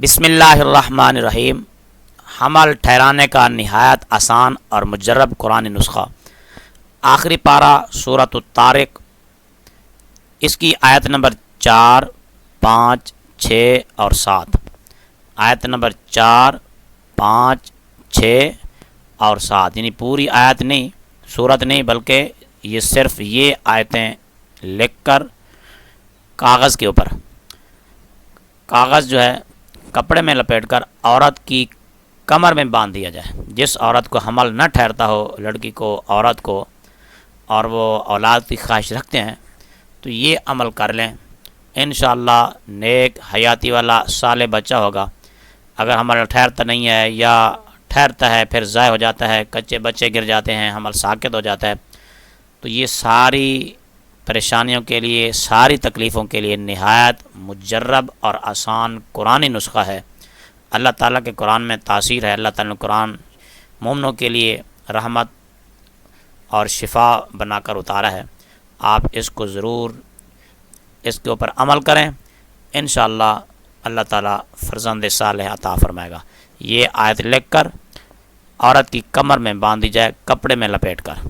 بسم اللہ الرحمن الرحیم۔ حمل ٹھہرانے کا نہایت آسان اور مجرب قرآن نسخہ۔ آخری پارہ سورۃ الطارق، اس کی آیت نمبر 4، 5، 6 اور 7۔ آیت نمبر 4، 5، 6 اور 7، یعنی پوری آیت نہیں، سورت نہیں، بلکہ یہ صرف یہ آیتیں لکھ کر کاغذ کے اوپر، کاغذ جو ہے کپڑے میں لپیٹ کر عورت کی کمر میں باندھ دیا جائے۔ جس عورت کو حمل نہ ٹھہرتا ہو، لڑکی کو، عورت کو، اور وہ اولاد کی خواہش رکھتے ہیں، تو یہ عمل کر لیں، انشاءاللہ نیک حیاتی والا صالح بچہ ہوگا۔ اگر حمل ٹھہرتا نہیں ہے یا ٹھہرتا ہے پھر ضائع ہو جاتا ہے، کچے بچے گر جاتے ہیں، حمل ساقط ہو جاتا ہے، تو یہ ساری پریشانیوں کے لیے، ساری تکلیفوں کے لیے نہایت مجرب اور آسان قرآنی نسخہ ہے۔ اللہ تعالیٰ کے قرآن میں تاثیر ہے۔ اللہ تعالیٰ نے قرآن مومنوں کے لیے رحمت اور شفا بنا کر اتارا ہے۔ آپ اس کو ضرور اس کے اوپر عمل کریں، انشاءاللہ اللہ تعالیٰ فرزند صالح عطا فرمائے گا۔ یہ آیت لکھ کر عورت کی کمر میں باندھ دی جائے، کپڑے میں لپیٹ کر۔